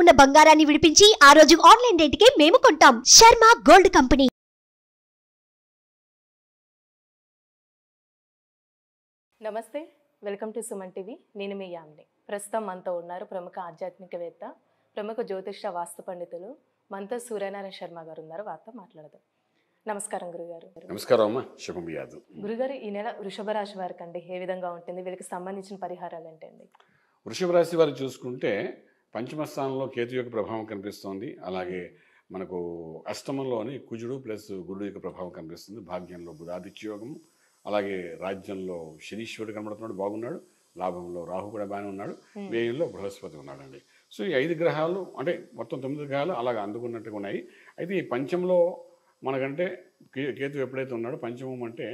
ఉన్న బంగారాన్ని విడిపించి ఆ రోజు ఆన్లైన్ రేటుకే మేము కొంటాం. Sharma gold company. నమస్తే, వెల్కమ్ టు సుమన్ టీవీ. నేను మీ యామిని. ప్రస్తుతం మనతో ఉన్నారు ప్రముఖ ఆధ్యాత్మికవేత్త, ప్రముఖ జ్యోతిష వాస్తు పండితులు మనతో సూర్యనారాయణ శర్మ గారు ఉన్నారు. వారితో మాట్లాడదాం. నమస్కారం గురుగారు. నమస్కారం అమ్మా, శుభం యాదు. గురుగారు, ఈ నెల వృషభ రాశి వారికి అండి ఏ విధంగా ఉంటుంది? వీళ్ళకి సంబంధించిన పరిహారాలు ఏంటండి? వృషభ రాశి వారు చూసుకుంటే పంచమ స్థానంలో కేతు యొక్క ప్రభావం కనిపిస్తోంది. అలాగే మనకు అష్టమంలోని కుజుడు ప్లస్ గురుడు యొక్క ప్రభావం కనిపిస్తుంది. భాగ్యంలో బుధాదిత్య యోగము, అలాగే రాజ్యంలో శనీశ్వరుడు కనబడుతున్నాడు, బాగున్నాడు. లాభంలో రాహు కూడా బాగానే ఉన్నాడు. వ్యయంలో బృహస్పతి ఉన్నాడండి. సో ఈ 5 గ్రహాలు అంటే మొత్తం 9 గ్రహాలు అలాగ అందుకున్నట్టుగా ఉన్నాయి. అయితే ఈ పంచంలో మనకంటే కేతు ఎప్పుడైతే ఉన్నాడో, పంచమం అంటే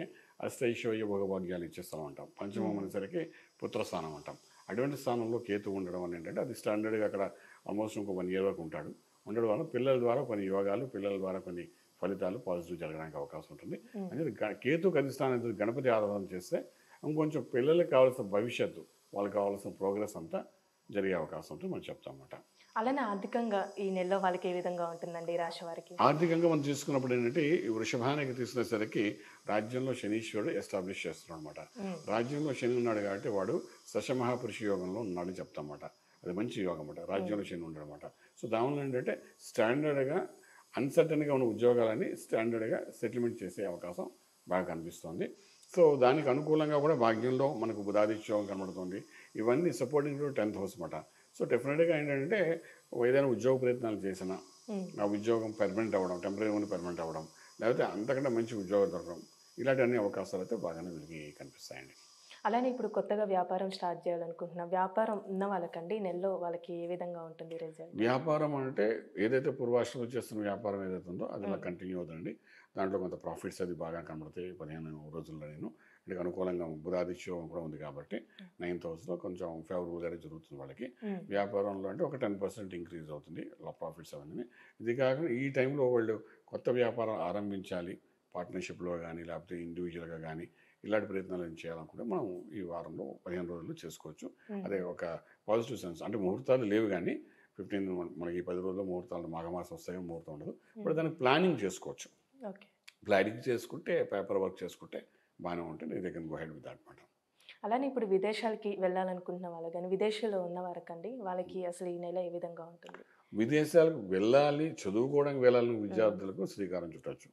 అష్టైశ్వర్య భోగభాగ్యాలు ఇచ్చే స్థలం అంటాం. పంచమం అనేసరికి పుత్రస్థానం అంటాం. అటువంటి స్థానంలో కేతు ఉండడం అని ఏంటంటే అది స్టాండర్డ్గా అక్కడ ఆల్మోస్ట్ ఇంకో 1 ఇయర్ వరకు ఉంటాడు. ఉండడం వల్ల పిల్లల ద్వారా కొన్ని యోగాలు, పిల్లల ద్వారా కొన్ని ఫలితాలు పాజిటివ్ జరగడానికి అవకాశం ఉంటుంది. అంటే కేతు అధిష్టానం గణపతి ఆరాధన చేస్తే ఇంకొంచెం పిల్లలకు కావాల్సిన భవిష్యత్తు, వాళ్ళకి కావాల్సిన ప్రోగ్రెస్ అంతా జరిగే అవకాశం ఉంటుంది మనం చెప్తామన్నమాట. అలానే ఆర్థికంగా ఈ నెలలో వాళ్ళకి ఏ విధంగా ఉంటుందండి ఈ రాశి వారికి? ఆర్థికంగా మనం తీసుకున్నప్పుడు ఏంటంటే ఈ వృషభానికి తీసుకునేసరికి రాజ్యంలో శనీశ్వరుడు ఎస్టాబ్లిష్ చేస్తున్నాడు అనమాట. రాజ్యంలో శని ఉన్నాడు కాబట్టి వాడు దశమహాపురుష యోగంలో ఉన్నాడని చెప్తామన్నమాట. అది మంచి యోగం అన్నమాట, రాజ్యంలో శని ఉన్నాడు అనమాట. సో దానిలో ఏంటంటే స్టాండర్డ్గా అన్సర్టన్గా ఉన్న ఉద్యోగాలని స్టాండర్డ్గా సెటిల్మెంట్ చేసే అవకాశం బాగా కనిపిస్తుంది. సో దానికి అనుకూలంగా కూడా భాగ్యంలో మనకు బుధాదిత్యోగం కనబడుతుంది. ఇవన్నీ సపోర్టింగ్ టు 10th హౌస్ అన్నమాట. సో డెఫినెట్గా ఏంటంటే ఏదైనా ఉద్యోగ ప్రయత్నాలు చేసినా ఆ ఉద్యోగం పర్మనెంట్ అవ్వడం, టెంపరీ ఉండి పర్మనెంట్ అవ్వడం, లేకపోతే అంతకంటే మంచి ఉద్యోగం దొరకడం, ఇలాంటి అన్ని అవకాశాలు అయితే బాగానే వీళ్ళకి కనిపిస్తాయండి. అలానే ఇప్పుడు కొత్తగా వ్యాపారం స్టార్ట్ చేయాలనుకుంటున్నా, వ్యాపారం ఉన్న వాళ్ళకండి నెలలో వాళ్ళకి ఏ విధంగా ఉంటుంది రిజల్ట్? వ్యాపారం అంటే ఏదైతే పూర్వాశ్రమం చేస్తున్న వ్యాపారం ఏదైతే ఉందో అది అలా కంటిన్యూ అవుతుందండి. దాంట్లో కొంత ప్రాఫిట్స్ అది బాగా కనబడతాయి 15 రోజుల్లో. అంటే అనుకూలంగా బుధాదిత్యం కూడా ఉంది కాబట్టి 9th హౌస్లో కొంచెం ఫేవరబుల్గానే జరుగుతుంది వాళ్ళకి. వ్యాపారంలో అంటే ఒక 10% ఇంక్రీజ్ అవుతుంది ప్రాఫిట్స్ అవన్నీ. ఇది కాకుండా ఈ టైంలో వాళ్ళు కొత్త వ్యాపారం ఆరంభించాలి, పార్ట్నర్షిప్లో కానీ లేకపోతే ఇండివిజువల్గా కానీ ఇలాంటి ప్రయత్నాలు ఏం చేయాలనుకుంటే మనం ఈ వారంలో 15 రోజుల్లో చేసుకోవచ్చు. అదే ఒక పాజిటివ్ సెన్స్. అంటే ముహూర్తాలు లేవు కానీ 15 మనకి 10 రోజుల్లో ముహూర్తాలు మాఘమాసం వస్తాయి, ముహూర్తం ఉండదు. ఇప్పుడు దానికి ప్లానింగ్ చేసుకోవచ్చు. ప్లానింగ్ చేసుకుంటే, పేపర్ వర్క్ చేసుకుంటే బాగానే ఉంటుంది. They can go head with that మాట. అలానే ఇప్పుడు విదేశాలకి వెళ్ళాలనుకుంటున్న వాళ్ళు కానీ విదేశాల్లో ఉన్న వారికండి వాళ్ళకి అసలు ఈ నెల ఏ విధంగా ఉంటుంది? విదేశాలకు వెళ్ళాలి, చదువుకోవడానికి వెళ్ళాలని విద్యార్థులకు శ్రీకారం చుట్టచ్చు,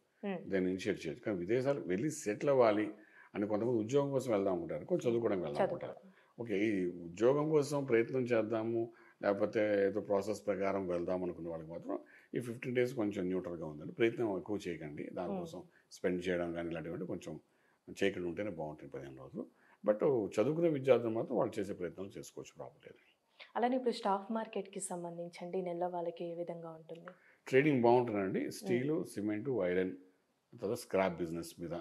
దాన్ని ఇనిషియేట్ చేయొచ్చు. కానీ విదేశాలకు వెళ్ళి సెటిల్ అవ్వాలి అని కొంతమంది ఉద్యోగం కోసం వెళ్దాం అనుకుంటారు, కొంచెం చదువుకోవడానికి వెళ్దాం అనుకుంటారు. ఓకే, ఈ ఉద్యోగం కోసం ప్రయత్నం చేద్దాము లేకపోతే ఏదో ప్రాసెస్ ప్రకారం వెళ్దాం అనుకున్న వాళ్ళకి మాత్రం ఈ 15 days కొంచెం న్యూట్రల్గా ఉందండి. ప్రయత్నం ఎక్కువ చేయకండి, దానికోసం స్పెండ్ చేయడం కానీ ఇలాంటివంటే కొంచెం చేయకుండా ఉంటేనే బాగుంటుంది 15 రోజులు. బట్ చదువుకునే విద్యార్థులు మాత్రం వాళ్ళు చేసే ప్రయత్నాలు చేసుకోవచ్చు, ప్రాబ్లం లేదు. అలానే ఇప్పుడు స్టాక్ మార్కెట్కి సంబంధించండి నెల వాళ్ళకి ఏ విధంగా ఉంటుంది? ట్రేడింగ్ బాగుంటుందండి. స్టీలు, సిమెంటు, ఐరన్, తర్వాత స్క్రాప్ బిజినెస్ మీద,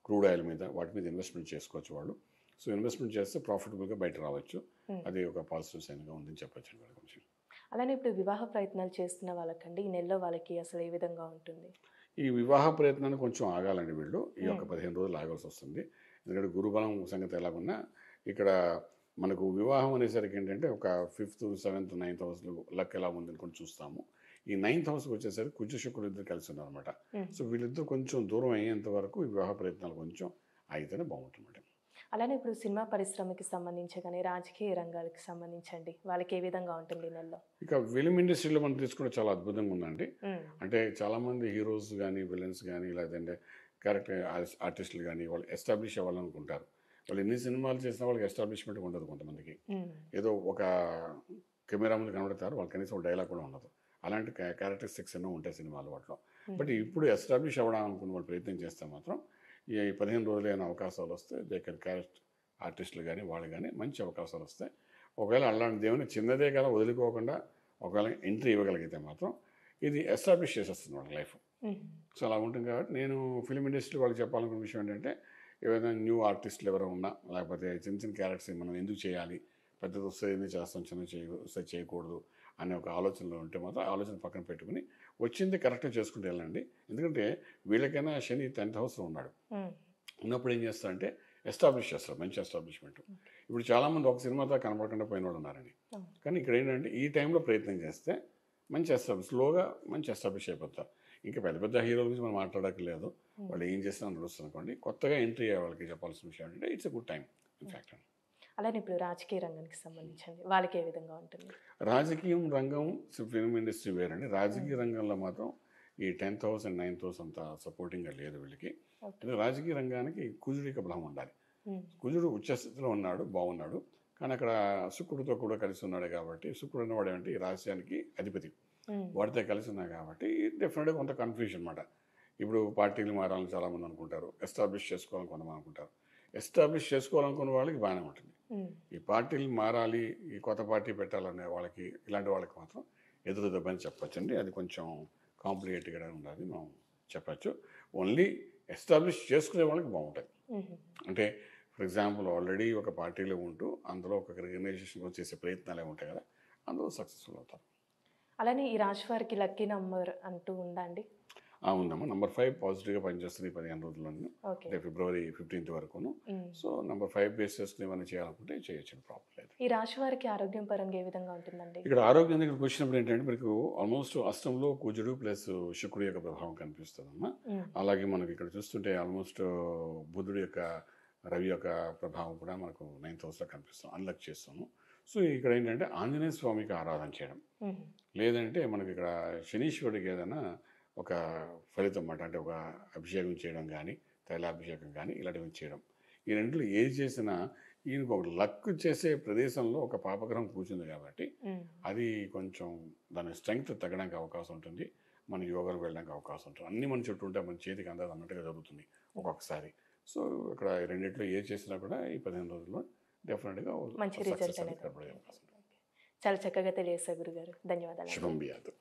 క్రూడ్ ఆయిల్ మీద, వాటి మీద ఇన్వెస్ట్మెంట్ చేసుకోవచ్చు వాళ్ళు. సో ఇన్వెస్ట్మెంట్ చేస్తే ప్రాఫిటబుల్గా బయట రావచ్చు. అది ఒక పాజిటివ్ సైన్గా ఉందని చెప్పచ్చు వాళ్ళ గురించి. అలానే ఇప్పుడు వివాహ ప్రయత్నాలు చేస్తున్న వాళ్ళకండి ఈ నెలలో వాళ్ళకి అసలు ఏ విధంగా ఉంటుంది? ఈ వివాహ ప్రయత్నాన్ని కొంచెం ఆగాలండి వీళ్ళు. ఈ యొక్క 15 రోజులు ఆగాల్సి వస్తుంది. ఎందుకంటే గురుబలం సంగతి ఎలాగున్నా ఇక్కడ మనకు వివాహం అనేసరికి ఏంటంటే ఒక 5th, 7th, 9th హౌస్లో లక్ ఎలా ఉంది అనుకుని చూస్తాము. ఈ 9th హౌస్కి వచ్చేసరికి కుజ శుక్రుడు ఇద్దరు కలిసి ఉన్నారనమాట. సో వీళ్ళిద్దరు కొంచెం దూరం అయ్యేంత వరకు ఈ వివాహ ప్రయత్నాలు కొంచెం ఆగితేనే బాగుంటుంది. అలానే ఇప్పుడు సినిమా పరిశ్రమకి సంబంధించి కానీ రాజకీయ రంగాలకు సంబంధించండి వాళ్ళకి ఏ విధంగా ఉంటుంది నెలలో? ఇక ఫిలిం ఇండస్ట్రీలో మనం తీసుకుంటే చాలా అద్భుతంగా ఉందండి. అంటే చాలామంది హీరోస్ కానీ విలన్స్ కానీ లేదంటే క్యారెక్టర్ ఆర్టిస్టులు కానీ వాళ్ళు ఎస్టాబ్లిష్ అవ్వాలనుకుంటారు. వాళ్ళు ఎన్ని సినిమాలు చేసినా వాళ్ళకి ఎస్టాబ్లిష్మెంట్ ఉండదు. కొంతమందికి ఏదో ఒక కెమెరా ముందు కనబడతారు, వాళ్ళు కనీసం ఒక డైలాగ్ కూడా ఉండదు. అలాంటి క్యారెక్టరిస్టిక్స్ ఎన్నో ఉంటాయి సినిమాలు వాటిలో. బట్ ఇప్పుడు ఎస్టాబ్లిష్ అవ్వడం అనుకున్న వాళ్ళు ప్రయత్నం చేస్తే మాత్రం ఈ 15 రోజులైన అవకాశాలు వస్తే దే కెన్ క్యారెక్ట్ ఆర్టిస్టులు కానీ వాళ్ళు కానీ మంచి అవకాశాలు వస్తాయి. ఒకవేళ అలాంటి దేవుని చిన్నదే కదా వదులుకోకుండా ఒకవేళ ఎంట్రీ ఇవ్వగలిగితే మాత్రం ఇది ఎస్టాబ్లిష్ చేసేస్తుంది వాళ్ళ లైఫ్. సో అలా ఉంటుంది కాబట్టి నేను ఫిలిం ఇండస్ట్రీ వాళ్ళకి చెప్పాలనుకున్న విషయం ఏంటంటే ఏదైనా న్యూ ఆర్టిస్టులు ఎవరైనా ఉన్నా లేకపోతే చిన్న చిన్న క్యారెక్టర్స్ మనం ఎందుకు చేయాలి, పెద్దది వస్తే ఎందుకు చేస్తాం, చిన్న వస్తే చేయకూడదు అనే ఒక ఆలోచనలో ఉంటే మాత్రం ఆలోచన పక్కన పెట్టుకుని వచ్చింది కరెక్ట్గా చేసుకుంటూ వెళ్ళండి. ఎందుకంటే వీళ్ళకైనా శని 10th హౌస్లో ఉన్నాడు. ఉన్నప్పుడు ఏం చేస్తారంటే ఎస్టాబ్లిష్ చేస్తారు, మంచి ఎస్టాబ్లిష్మెంట్. ఇప్పుడు చాలామంది ఒక సినిమాతో కనపడకుండా పోయిన వాళ్ళు ఉన్నారని. కానీ ఇక్కడ ఏంటంటే ఈ టైంలో ప్రయత్నం చేస్తే మంచి స్లోగా మంచి ఎస్టాబ్లిష్ అయిపోతారు. ఇంకా పెద్ద పెద్ద హీరోల గురించి మనం మాట్లాడక్కర్లేదు, వాళ్ళు ఏం చేసినా నడుస్తుంది అనుకోండి. కొత్తగా ఎంట్రీ అయ్యే వాళ్ళకి చెప్పాల్సిన విషయం అంటే it's a good time in fact. అలానే ఇప్పుడు రాజకీయ రంగానికి సంబంధించింది వాళ్ళకి ఏ విధంగా ఉంటుంది? రాజకీయం రంగం ఫిల్మ్ ఇండస్ట్రీ వేరండి. రాజకీయ రంగంలో మాత్రం ఈ 10th house and 9th house అంత సపోర్టింగ్గా లేదు వీళ్ళకి. రాజకీయ రంగానికి కుజుడి యొక్క బలం ఉండాలి. కుజుడు ఉచ్చస్థితిలో ఉన్నాడు, బాగున్నాడు, కానీ అక్కడ శుక్రుడితో కూడా కలిసి ఉన్నాడు కాబట్టి, శుక్రుడు అన్నవాడు ఏమంటే ఈ రాజ్యానికి అధిపతి, వాడితో కలిసి ఉన్నాయి కాబట్టి డెఫినెట్గా కొంత కన్ఫ్యూజన్ అనమాట. ఇప్పుడు పార్టీలు మారాలని చాలామంది అనుకుంటారు, ఎస్టాబ్లిష్ చేసుకోవాలని కొంతమంది అనుకుంటారు. ఎస్టాబ్లిష్ చేసుకోవాలనుకున్న వాళ్ళకి బాగానే ఉంటుంది. ఈ పార్టీలు మారాలి, ఈ కొత్త పార్టీ పెట్టాలనే వాళ్ళకి, ఇలాంటి వాళ్ళకి మాత్రం ఎదురు దెబ్బని చెప్పచ్చండి. అది కొంచెం కాంప్లికేటెడ్గా ఉండాలి మనం చెప్పచ్చు. ఓన్లీ ఎస్టాబ్లిష్ చేసుకునే వాళ్ళకి బాగుంటుంది. అంటే ఫర్ ఎగ్జాంపుల్ ఆల్రెడీ ఒక పార్టీలో ఉంటూ అందులో ఒక ఆర్గనైజేషన్ చేసే ప్రయత్నాలు ఉంటాయి కదా, అందులో సక్సెస్ఫుల్ అవుతారు. అలానే ఈ రాశి వారికి లక్కీ నంబర్ అంటూ ఉందా అండి? ఉందమ్మా. నంబర్ 5 పాజిటివ్గా పనిచేస్తుంది ఈ 15 రోజుల్లోనూ, అంటే February 15th వరకును. సో నంబర్ 5 బేస్ చేసుకుని ఏమైనా చేయాలనుకుంటే చేయొచ్చు, ప్రాబ్లం లేదు. ఈ రాశి వారికి ఆరోగ్యం పరంగా ఏ విధంగా ఉంటుందండి? ఇక్కడ ఆరోగ్యం దగ్గరికి వచ్చినప్పుడు ఏంటంటే మీకు ఆల్మోస్ట్ అష్టంలో కుజుడు ప్లస్ శుక్రుడు యొక్క ప్రభావం కనిపిస్తుందమ్మా. అలాగే మనకి ఇక్కడ చూస్తుంటే ఆల్మోస్ట్ బుధుడు యొక్క, రవి యొక్క ప్రభావం కూడా మనకు 9th house కనిపిస్తాం, అన్లక్ చేస్తాము. సో ఇక్కడ ఏంటంటే ఆంజనేయ స్వామికి ఆరాధన చేయడం, లేదంటే మనకి ఇక్కడ శనీశ్వరుడికి ఏదైనా ఒక ఫలితం అన్నమాట, అంటే ఒక అభిషేకం చేయడం కానీ, తైలాభిషేకం కానీ ఇలాంటివి చేయడం. ఈ రెండులో ఏది చేసినా ఈయనకు ఒక లక్ చేసే ప్రదేశంలో ఒక పాపగ్రహం కూర్చుంది కాబట్టి అది కొంచెం దాని స్ట్రెంగ్త్ తగ్గడానికి అవకాశం ఉంటుంది, మన యోగాకు వెళ్ళడానికి అవకాశం ఉంటుంది. అన్ని మన చుట్టూ ఉంటే మన చేతికి అందదు అన్నట్టుగా జరుగుతుంది ఒక్కొక్కసారి. సో ఇక్కడ రెండిట్లో ఏది చేసినా కూడా ఈ 15 రోజుల్లో డెఫినెట్గా మంచి రిజల్ట్ అనేది. అవకాశం ఉంటుంది. చాలా చక్కగా తెలియజేశారు గురుగారు, ధన్యవాదాలు. శుభం బియాదు.